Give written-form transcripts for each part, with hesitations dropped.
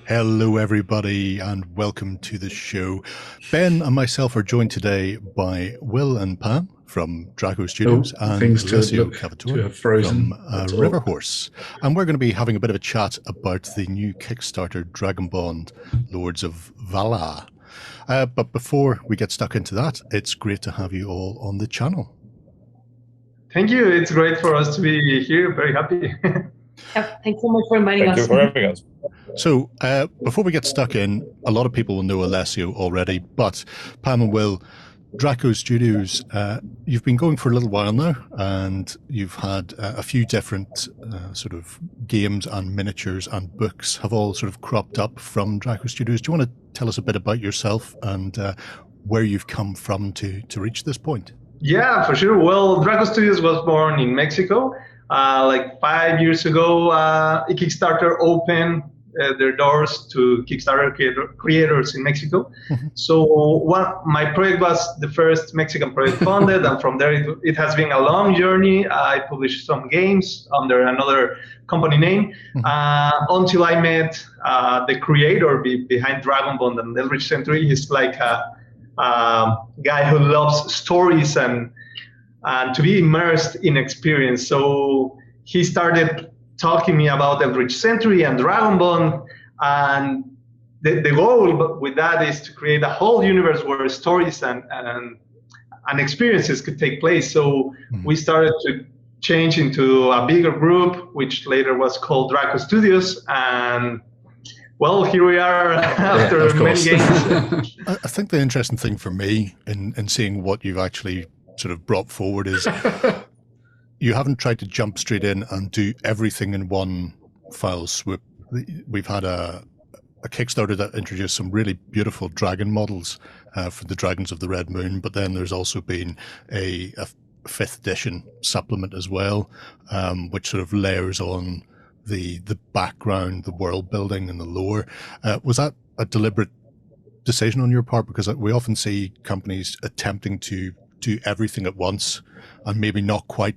Hello, everybody, and welcome to the show. Ben and myself are joined today by Will and Pam from Draco Studios and Alessio Cavatore from Riverhorse. And we're going to be having a bit of a chat about the new Kickstarter Dragonbond, Lords of Vaala. But before we get stuck into that, it's great to have you all on the channel. Thank you. It's great for us to be here. Very happy. Thanks so much for inviting us. Thank you for having us. So before we get stuck in, a lot of people will know Alessio already, but Pam and Will, Draco Studios, you've been going for a little while now, and you've had a few different sort of games and miniatures and books have all sort of cropped up from Draco Studios. Do you want to tell us a bit about yourself and where you've come from to reach this point? Yeah, for sure. Well, Draco Studios was born in Mexico. Like 5 years ago, Kickstarter opened their doors to Kickstarter creators in Mexico. Mm-hmm. So my project was the first Mexican project funded, and from there it has been a long journey. I published some games under another company name, until I met the creator behind Dragonbond and Eldritch Century. He's like a guy who loves stories and to be immersed in experience. So he started talking to me about Eldritch Century and Dragonbond, and the goal with that is to create a whole universe where stories and experiences could take place. So we started to change into a bigger group, which later was called Draco Studios, and well, here we are after many games. I think the interesting thing for me in seeing what you've actually sort of brought forward is you haven't tried to jump straight in and do everything in one file swoop. We've had a Kickstarter that introduced some really beautiful dragon models for the Dragons of the Red Moon, but then there's also been a 5th edition supplement as well, which sort of layers on the background, the world building and the lore. Was that a deliberate decision on your part? Because we often see companies attempting to do everything at once and maybe not quite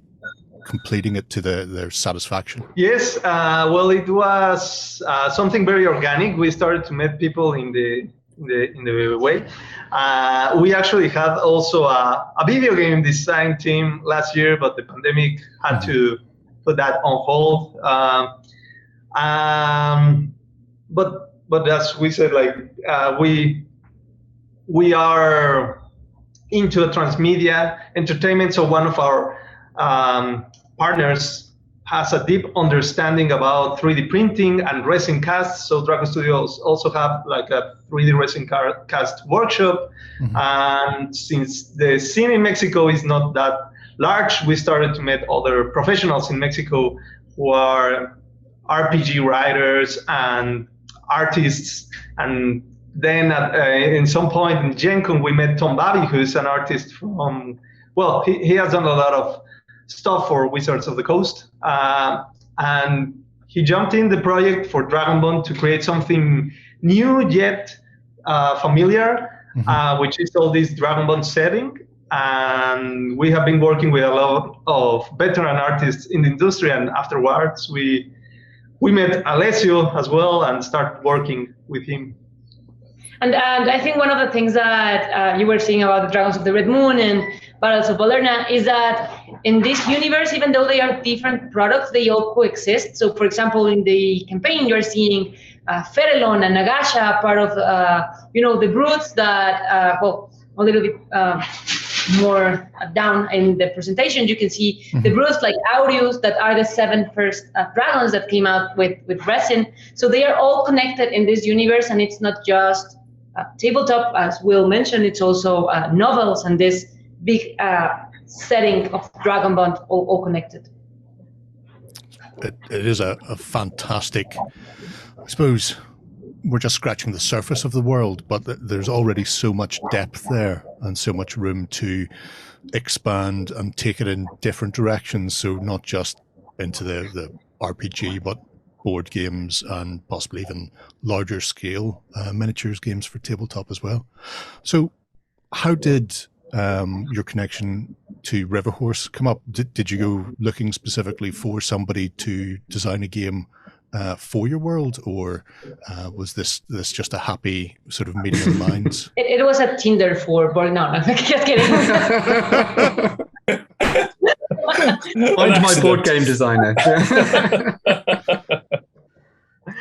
completing it to their satisfaction. Yes, well, it was something very organic. We started to meet people in the way. We actually had also a video game design team last year, but the pandemic had to put that on hold. But as we said, like we are into transmedia entertainment. So one of our partners has a deep understanding about 3D printing and resin casts. So Draco Studios also have like a 3D resin cast workshop. And since the scene in Mexico is not that large, we started to meet other professionals in Mexico who are RPG writers and artists. And then in some point in Gen Con, we met Tom Babi, who's an artist from, well, he has done a lot of stuff for Wizards of the Coast. And he jumped in the project for Dragonbond to create something new yet familiar, which is all this Dragonbond setting. And we have been working with a lot of veteran artists in the industry. And afterwards, we met Alessio as well and started working with him. And I think one of the things that you were saying about the Dragons of the Red Moon and Battles of Valerna is that in this universe, even though they are different products, they all coexist. So, for example, in the campaign, you're seeing Ferelon and Nagasha, part of the brutes that, well, a little bit more down in the presentation, you can see the brutes like Aureus that are the 7 first dragons that came out with resin. So they are all connected in this universe, and it's not just tabletop, as Will mentioned, it's also novels and this big setting of Dragonbond all connected. It is a fantastic, I suppose we're just scratching the surface of the world, but there's already so much depth there and so much room to expand and take it in different directions. So not just into the RPG, but board games and possibly even larger scale miniatures games for tabletop as well. So how did your connection to Riverhorse come up? Did you go looking specifically for somebody to design a game for your world, or was this just a happy sort of meeting of minds? It was a Tinder for board. No, just kidding. Find my board game designer.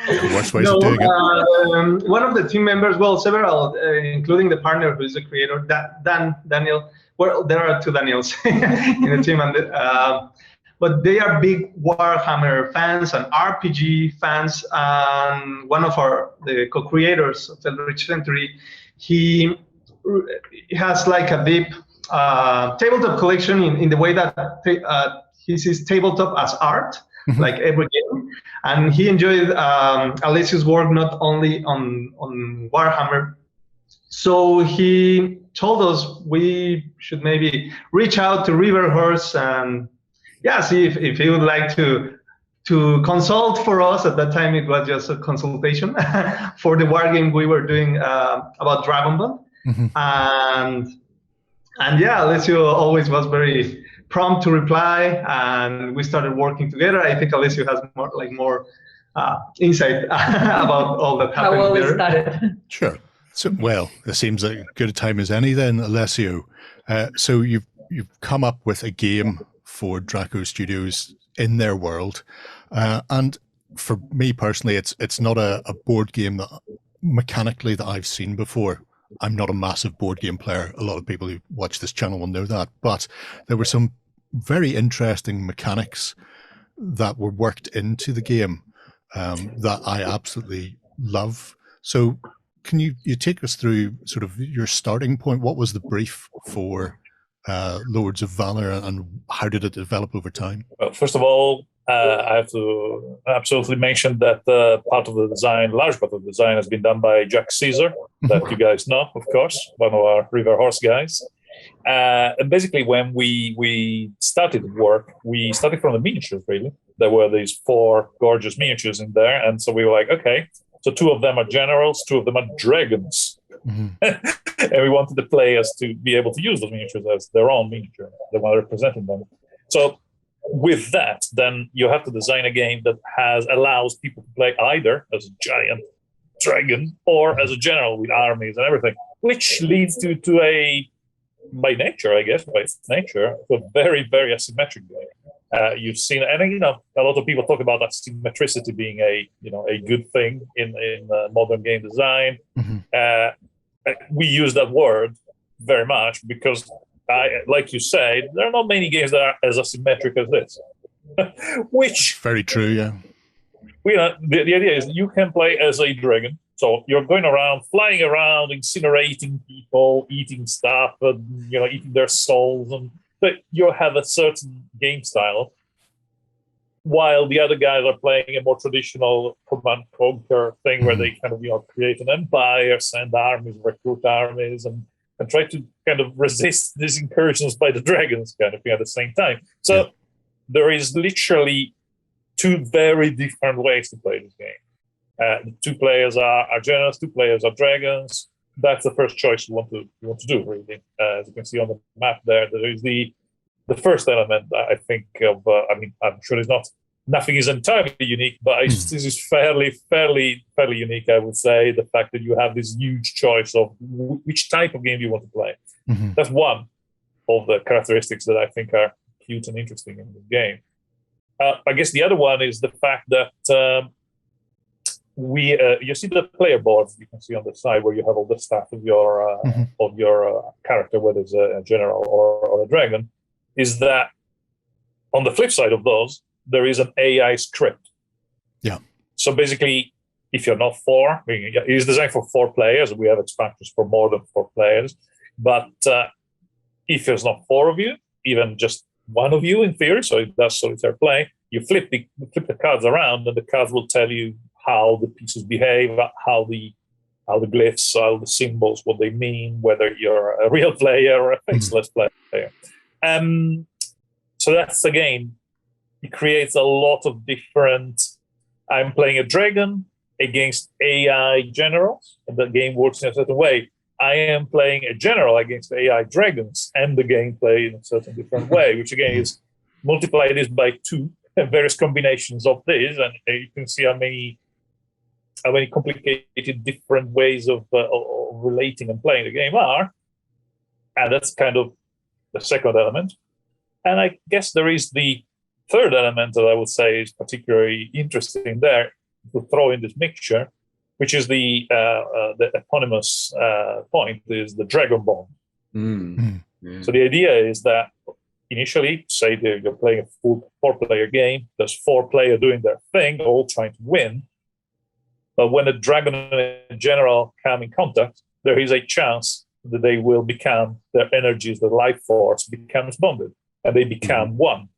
The worst ways of doing it. One of the team members, well, several, including the partner who is the creator, Daniel. Well, there are two Daniels in the team, but they are big Warhammer fans and RPG fans. And one of the co-creators of Eldritch Century, he has like a deep tabletop collection in the way that he sees tabletop as art, like every game. And he enjoyed Alessio's work not only on Warhammer. So he told us we should maybe reach out to Riverhorse and see if he would like to consult for us. At that time, it was just a consultation for the war game we were doing about Dragonbond. And Alessio always was very prompt to reply, and we started working together. I think Alessio has more insight about all that happened How well there. it started. Sure. So, well, it seems like as good a time as any then, Alessio. So you've come up with a game for Draco Studios in their world, and for me personally, it's not a board game that mechanically that I've seen before. I'm not a massive board game player. A lot of people who watch this channel will know that, but there were some very interesting mechanics that were worked into the game that I absolutely love. So can you take us through sort of your starting point? What was the brief for Lords of Vaala, and how did it develop over time? Well, first of all, I have to absolutely mention that large part of the design has been done by Jack Cæsar, that you guys know, of course, one of our Riverhorse guys. And basically, when we started work, we started from the miniatures, really. There were these 4 gorgeous miniatures in there. And so we were like, okay, so 2 of them are generals, 2 of them are dragons. And we wanted the players to be able to use those miniatures as their own miniature, the one representing them. So with that, then you have to design a game that allows people to play either as a giant dragon or as a general with armies and everything, which leads to by its nature, to a very, very asymmetric game. You've seen, and a lot of people talk about asymmetricity being a good thing in modern game design. We use that word very much because, like you said, there are not many games that are as asymmetric as this. Which very true, yeah. The idea is you can play as a dragon, so you're going around, flying around, incinerating people, eating stuff, eating their souls, but you have a certain game style, while the other guys are playing a more traditional command conquer thing where they kind of create an empire, send armies, recruit armies, and try to kind of resist these incursions by the dragons kind of thing at the same time. So there is literally 2 very different ways to play this game. 2 players are generals, 2 players are dragons. That's the first choice you want to do, really. As you can see on the map there is the first element, I think, of, I'm sure nothing is entirely unique, but this is fairly unique, I would say, the fact that you have this huge choice of which type of game you want to play. That's one of the characteristics that I think are cute and interesting in the game. I guess the other one is the fact that you see the player boards you can see on the side where you have all the stuff of your character, whether it's a general or a dragon, is that on the flip side of those, there is an AI script. Yeah. So basically, if you're not 4, it is designed for 4 players. We have expansions for more than 4 players. But if there's not 4 of you, even just 1 of you in theory, so it does solitaire play, you flip the cards around, and the cards will tell you how the pieces behave, how the glyphs, how the symbols, what they mean, whether you're a real player or a faceless player. So that's, again, it creates a lot of different. I'm playing a dragon against AI generals, and the game works in a certain way. I am playing a general against AI dragons, and the game plays in a certain different way, which again is multiply this by 2, various combinations of this, and you can see how many complicated different ways of relating and playing the game are. And that's kind of the second element. And I guess there is the third element that I would say is particularly interesting there to throw in this mixture, which is the eponymous point, is the Dragonbond. Yeah. So the idea is that initially, say you're playing a full 4-player game, there's 4 players doing their thing, all trying to win. But when a dragon and a general come in contact, there is a chance that they will become, their energies, their life force becomes bonded, and they become one.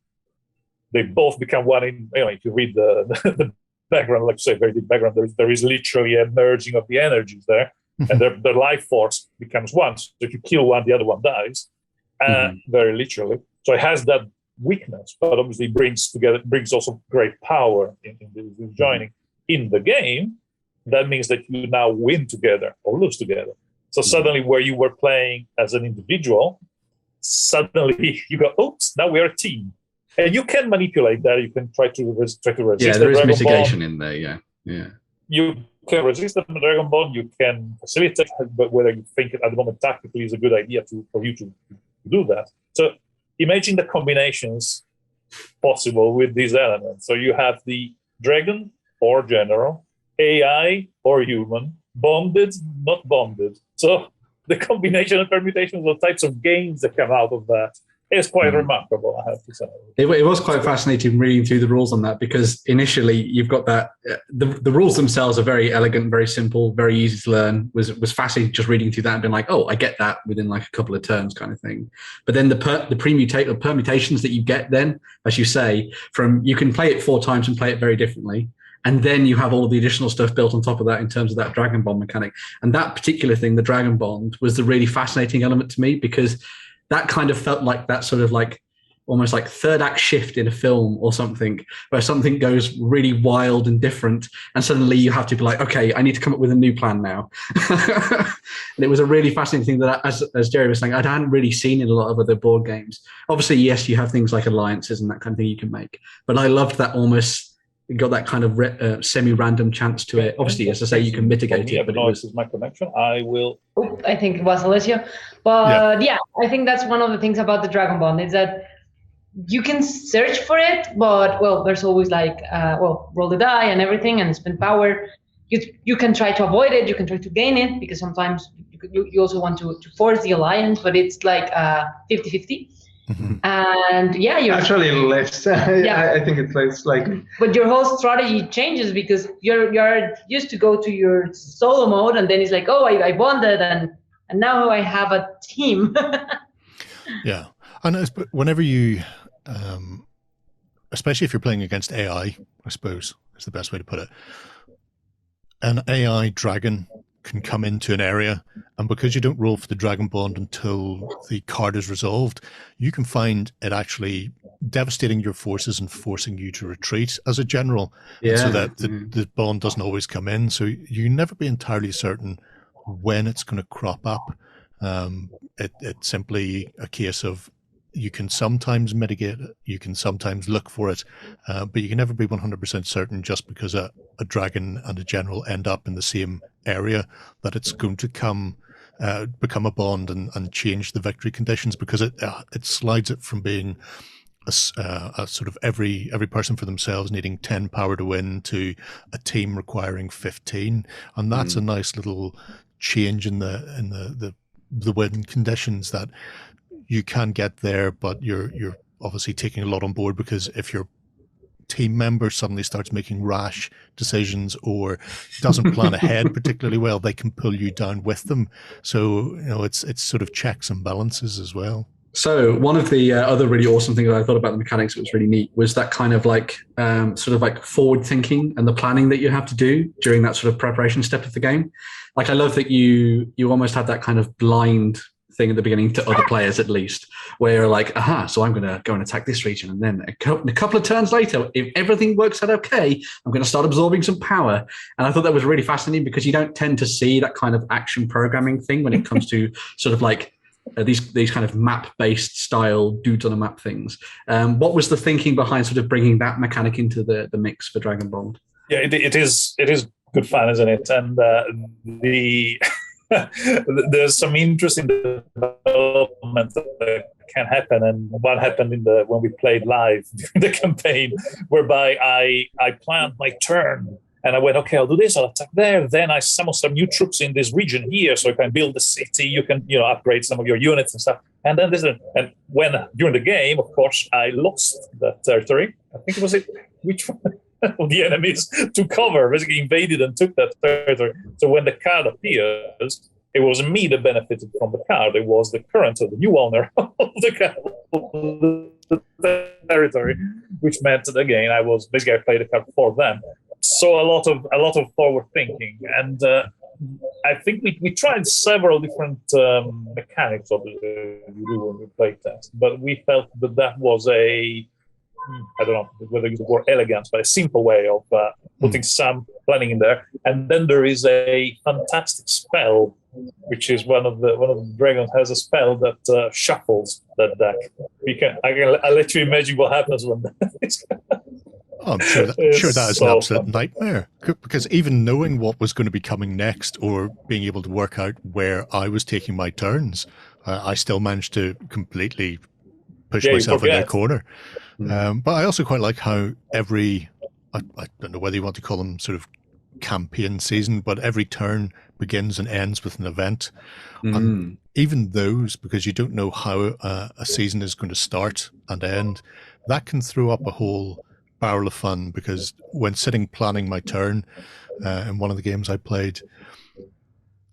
They both become one. If you read the background, like say, very deep background, there is literally a merging of the energies there, and their life force becomes one. So if you kill one, the other one dies, very literally. So it has that weakness, but obviously brings also great power in joining in the game. That means that you now win together or lose together. So suddenly, where you were playing as an individual, suddenly you go, oops, now we're a team. And you can manipulate that. You can try to resist. Yeah, there is mitigation in there. Yeah. You can resist the Dragonbond. You can facilitate, but whether you think at the moment tactically is a good idea for you to do that. So imagine the combinations possible with these elements. So you have the dragon or general, AI or human, bonded, not bonded. So the combination and permutations of types of games that come out of that is quite remarkable, I have to say. It was quite fascinating reading through the rules on that, because initially you've got that the rules themselves are very elegant, very simple, very easy to learn. Was fascinating just reading through that and being like, oh, I get that within like a couple of turns kind of thing. But then the permutations that you get then, as you say, from you can play it 4 times and play it very differently. And then you have all of the additional stuff built on top of that in terms of that Dragonbond mechanic. And that particular thing, the Dragonbond, was the really fascinating element to me, because that kind of felt like that sort of like almost like third act shift in a film or something, where something goes really wild and different, and suddenly you have to be like, okay, I need to come up with a new plan now. And it was a really fascinating thing that, as Jerry was saying, I hadn't really seen in a lot of other board games. Obviously, yes, you have things like alliances and that kind of thing you can make, but I loved that almost got that kind of semi-random chance to it. Obviously, as I say, you can mitigate it. But this is my connection. I will. I think it was Alessio, but yeah, I think that's one of the things about the Dragonbond is that you can search for it, but there's always like roll the die and everything and spend power. You can try to avoid it. You can try to gain it, because sometimes you also want to force the alliance, but it's like 50-50. And you're actually less. I think it's less like. But your whole strategy changes, because you're used to go to your solo mode, and then it's like, oh, I bonded, and now I have a team. Yeah, and whenever you, especially if you're playing against AI, I suppose is the best way to put it. An AI dragon can come into an area, and because you don't roll for the Dragonbond until the card is resolved, you can find it actually devastating your forces and forcing you to retreat as a general, so that the bond doesn't always come in. So you can never be entirely certain when it's going to crop up. It's simply a case of you can sometimes mitigate it, you can sometimes look for it, but you can never be 100% certain just because a dragon and a general end up in the same area that it's going to become a bond and change the victory conditions, because it slides it from being a sort of every person for themselves needing 10 power to win to a team requiring 15, and that's a nice little change in the win conditions that you can get there, but you're obviously taking a lot on board, because if your team member suddenly starts making rash decisions or doesn't plan ahead particularly well, they can pull you down with them. So it's sort of checks and balances as well. So one of the other really awesome things that I thought about the mechanics that was really neat was that kind of like sort of like forward thinking and the planning that you have to do during that sort of preparation step of the game. Like, I love that you almost have that kind of blind thing at the beginning to other players, at least, where you're like, so I'm going to go and attack this region, and then a couple of turns later, if everything works out okay, I'm going to start absorbing some power. And I thought that was really fascinating, because you don't tend to see that kind of action programming thing when it comes to sort of like these kind of map-based style dudes on a map things. What was the thinking behind sort of bringing that mechanic into the mix for Dragonbond? Yeah, it is good fun, isn't it? And there's some interesting development that can happen, and what happened when we played live during the campaign, whereby I planned my turn. And I went, okay, I'll do this, I'll attack there. Then I summon some new troops in this region here, so I can build the city. You can, upgrade some of your units and stuff. And then when during the game, of course, I lost that territory. I think it was which one of the enemies took cover, basically invaded and took that territory. So when the card appears, it wasn't me that benefited from the card. It was the current or the new owner of the territory, which meant that again I played the card for them. So a lot of forward thinking, and I think we tried several different mechanics of the when we played test, but we felt that was I don't know whether it's the word elegant, but a simple way of putting some planning in there. And then there is a fantastic spell, which is one of the dragons has a spell that shuffles that deck. I'll let you imagine what happens when that is. Oh, I'm sure that is an absolute nightmare, because even knowing what was going to be coming next or being able to work out where I was taking my turns, I still managed to completely push myself into a corner. But I also quite like how I don't know whether you want to call them sort of campaign season, but every turn begins and ends with an event. And even those, because you don't know how a season is going to start and end, that can throw up a whole barrel of fun, because when sitting planning my turn in one of the games I played,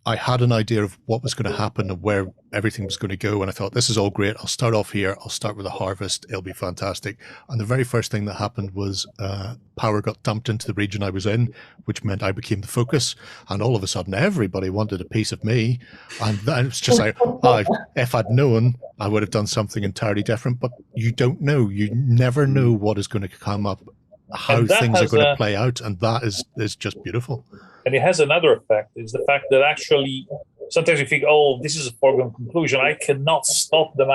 I had an idea of what was going to happen and where everything was going to go, and I thought, this is all great, I'll start off here, I'll start with a harvest, it'll be fantastic. And the very first thing that happened was power got dumped into the region I was in, which meant I became the focus, and all of a sudden everybody wanted a piece of me, and it was just like, if I'd known, I would have done something entirely different. But you don't know, you never know what is going to come up, how things are going to play out, and that is just beautiful. And it has another effect, is the fact that actually sometimes you think, oh, this is a foregone conclusion, I cannot stop them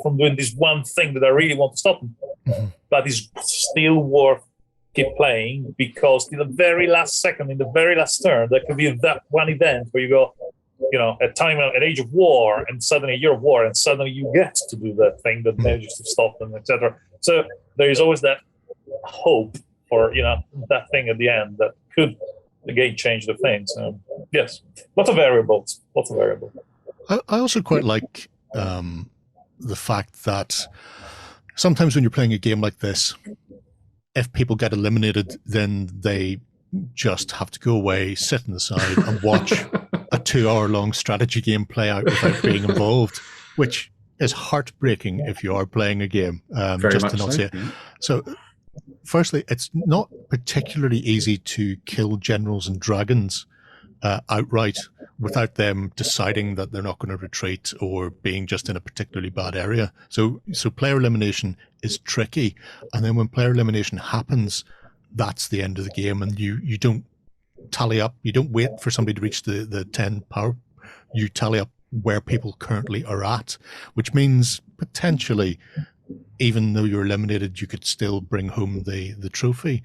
from doing this one thing that I really want to stop them. But it's still worth keep playing, because in the very last second, in the very last turn, there could be that one event where you go, an age of war, and suddenly a year of war, and suddenly you get to do that thing that manages to stop them, etc. So there is always that hope for that thing at the end that could again change the things. Yes, lots of variables. I also quite like the fact that sometimes when you're playing a game like this, if people get eliminated, then they just have to go away, sit on the side and watch a 2-hour-long strategy game play out without being involved, which is heartbreaking if you are playing a game. Just to not say it. So firstly, it's not particularly easy to kill generals and dragons outright without them deciding that they're not going to retreat or being just in a particularly bad area. So player elimination is tricky. And then when player elimination happens, that's the end of the game, and you don't tally up. You don't wait for somebody to reach the 10 power. You tally up where people currently are at, which means potentially, even though you're eliminated, you could still bring home the trophy.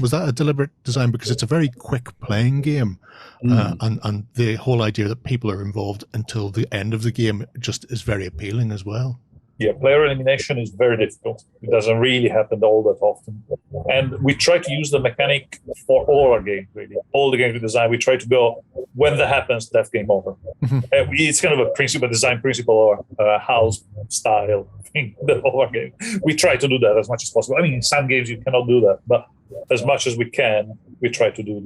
Was that a deliberate design? Because it's a very quick playing game, and the whole idea that people are involved until the end of the game just is very appealing as well. Yeah, player elimination is very difficult. It doesn't really happen all that often. And we try to use the mechanic for all our games, really. All the games we design, we try to go, when that happens, that's game over. It's kind of a design principle or a house style thing, the whole our game. We try to do that as much as possible. I mean, in some games you cannot do that, but as much as we can, we try to do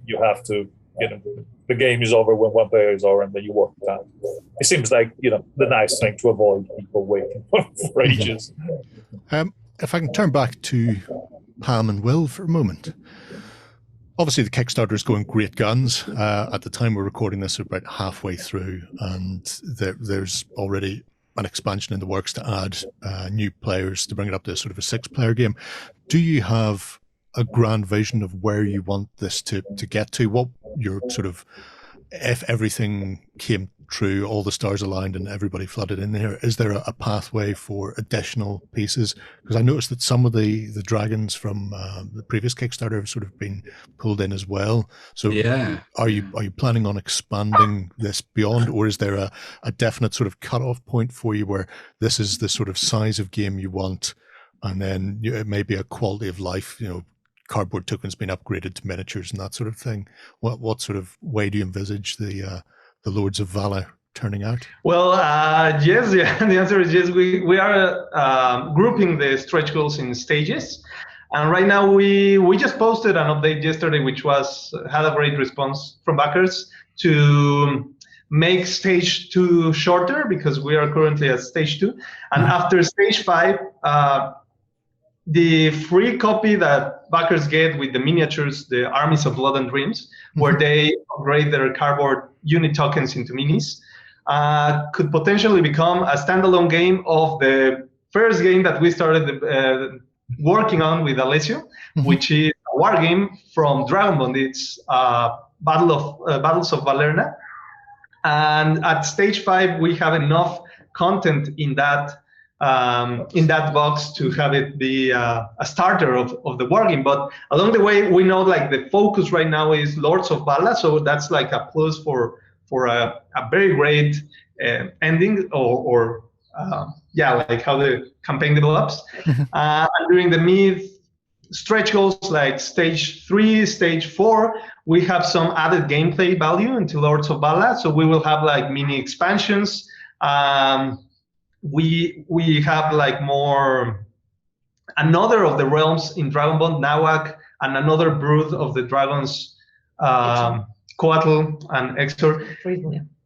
you have to, the game is over when one player is over, and then you work it out. It seems like, the nice thing to avoid people waiting for ages. If I can turn back to Pam and Will for a moment. Obviously, the Kickstarter is going great guns. At the time we're recording this, we're about halfway through, and there's already an expansion in the works to add new players to bring it up to sort of a 6-player game. Do you have a grand vision of where you want this to get to? What your sort of if everything came true, all the stars aligned and everybody flooded in there, is there a pathway for additional pieces? Because I noticed that some of the dragons from the previous Kickstarter have sort of been pulled in as well. So are you planning on expanding this beyond, or is there a definite sort of cutoff point for you where this is the sort of size of game you want, and then it may be a quality of life, cardboard tokens being upgraded to miniatures and that sort of thing? What sort of way do you envisage the Lords of Vaala turning out? Well, yes, the answer is yes. We are grouping the stretch goals in stages, and right now we just posted an update yesterday, which had a great response from backers to make stage 2 shorter, because we are currently at stage 2, and after stage 5. The free copy that backers get with the miniatures, the Armies of Blood and Dreams, where they upgrade their cardboard unit tokens into minis, could potentially become a standalone game of the first game that we started working on with Alessio, which is a war game from Dragonbond. It's Battles of Valerna. And at stage 5, we have enough content in that box to have it be a starter of the wargame. But along the way, we know like the focus right now is Lords of Vaala, so that's like a plus for a very great ending or like how the campaign develops. And during the mid stretch goals like stage 3, stage 4, we have some added gameplay value into Lords of Vaala, so we will have like mini expansions. We have like another of the realms in Dragonbond, Nawak, and another brood of the dragons, Coatl and Exor.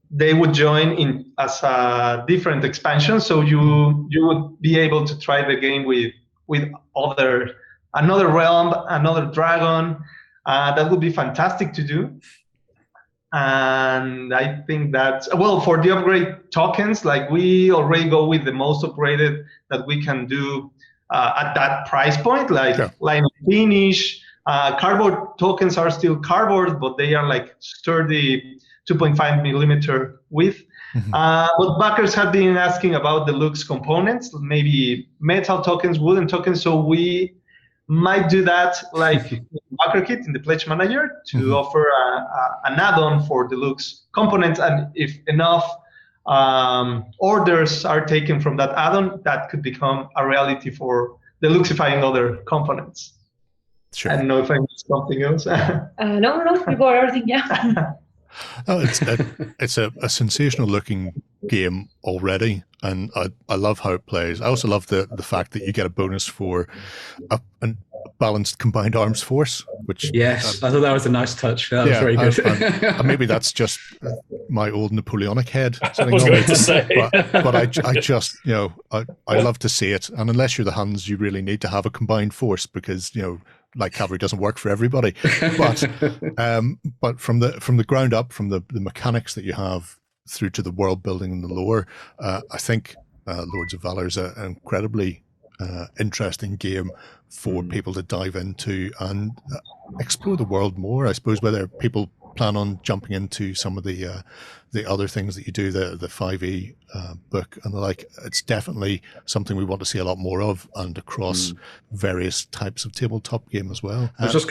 They would join in as a different expansion, so you would be able to try the game with another realm, another dragon. That would be fantastic to do. And I think that, for the upgrade tokens, like we already go with the most upgraded that we can do at that price point, like line of finish. Cardboard tokens are still cardboard, but they are like sturdy 2.5 millimeter width. But backers have been asking about deluxe components, maybe metal tokens, wooden tokens. So we might do that like backer kit in the Pledge Manager to offer an add-on for deluxe components, and if enough orders are taken from that add-on, that could become a reality for deluxifying other components. Sure. I don't know if I missed something else. No, you got everything. Yeah. Oh, it's a sensational looking game already, and I love how it plays. I also love the fact that you get a bonus for a balanced combined arms force, which I thought that was a nice touch. That was very good. Maybe that's just my old Napoleonic head. I was going to say, but I just I love to see it, and unless you're the Huns, you really need to have a combined force because like cavalry doesn't work for everybody. But from the ground up, from the mechanics that you have through to the world building and the lore, I think Lords of Vaala is an incredibly interesting game for people to dive into and explore the world more. I suppose whether people plan on jumping into some of the other things that you do, the 5e book and the like, it's definitely something we want to see a lot more of, and across various types of tabletop game as well. I was just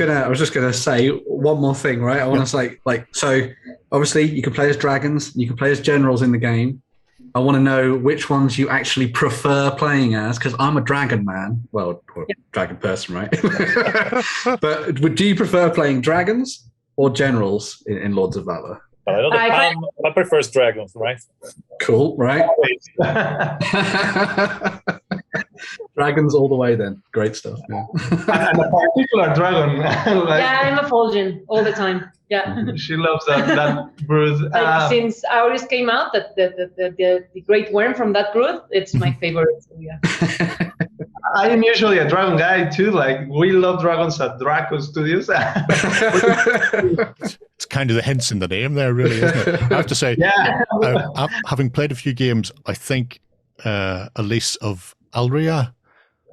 gonna say one more thing, right? I want to say, so obviously you can play as dragons, you can play as generals in the game. I want to know which ones you actually prefer playing as, because I'm a dragon man. Well, dragon person, right? But do you prefer playing dragons or generals in Lords of Vaala? I prefer dragons, right? Cool, right? Dragons all the way then. Great stuff. Yeah. And a particular dragon. I'm a Fulgen all the time. Yeah. She loves that brood. Since Auris came out, the great worm from that brood, it's my favorite. So yeah. I am usually a dragon guy too. Like we love dragons at Draco Studios. It's kind of the hints in the name there, really, isn't it? I have to say, having played a few games, I think Elise of Alria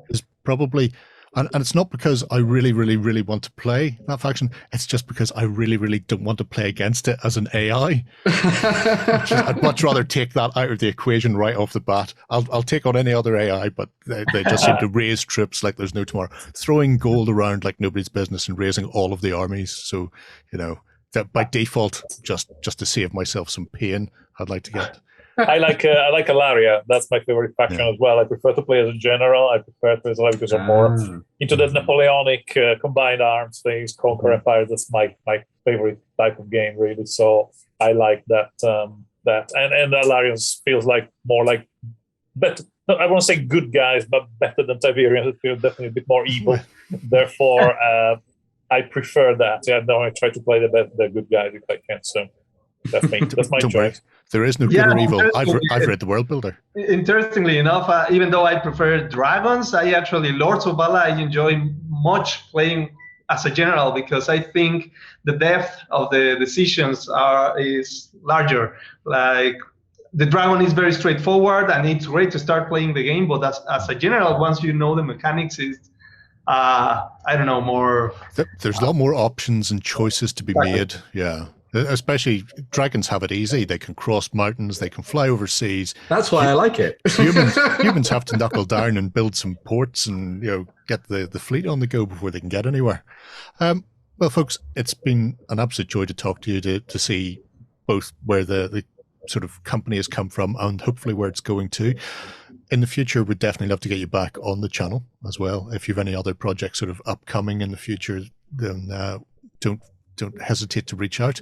is probably And it's not because I really, really, really want to play that faction. It's just because I really, really don't want to play against it as an AI. I'd much rather take that out of the equation right off the bat. I'll take on any other AI, but they just seem to raise troops like there's no tomorrow. Throwing gold around like nobody's business and raising all of the armies. So, that by default, just to save myself some pain, I'd like to get... I like Alaria. That's my favorite faction as well. I prefer to play as a general. I prefer to play as Alaria because I'm more into the Napoleonic combined arms things, conquer empires. That's my favorite type of game, really. So I like that. And Alarians feels like more like better. I won't say good guys, but better than Tiberians. It feels definitely a bit more evil. Therefore, I prefer that. Yeah, no, I try to play the good guys if I can. So that's me. That's my choice. Worry. There is no good or evil. I've read the World Builder. Interestingly enough, even though I prefer dragons, I actually, Lords of Vaala, I enjoy much playing as a general because I think the depth of the decisions is larger. Like, the dragon is very straightforward and it's great to start playing the game, but as a general, once you know the mechanics, is I don't know, more... There's a lot more options and choices to be made, yeah. Especially dragons have it easy. They can cross mountains. They can fly overseas. That's why I like it. Humans have to knuckle down and build some ports and get the fleet on the go before they can get anywhere. Well, folks, it's been an absolute joy to talk to you to see both where the sort of company has come from and hopefully where it's going to. In the future, we'd definitely love to get you back on the channel as well. If you have any other projects sort of upcoming in the future, then don't hesitate to reach out.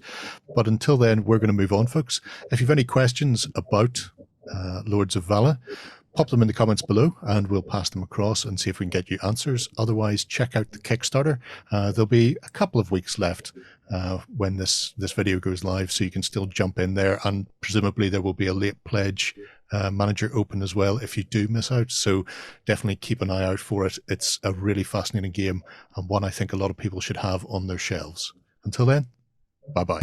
But until then, we're going to move on, folks. If you have any questions about Lords of Vaala, pop them in the comments below and we'll pass them across and see if we can get you answers. Otherwise, check out the Kickstarter. There'll be a couple of weeks left when this video goes live, so you can still jump in there, and presumably there will be a late pledge manager open as well if you do miss out. So definitely keep an eye out for it. It's a really fascinating game and one I think a lot of people should have on their shelves. Until then, bye-bye.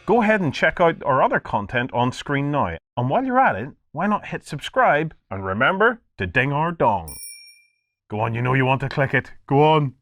Go ahead and check out our other content on screen now. And while you're at it, why not hit subscribe and remember to ding our dong. Go on, you know you want to click it. Go on.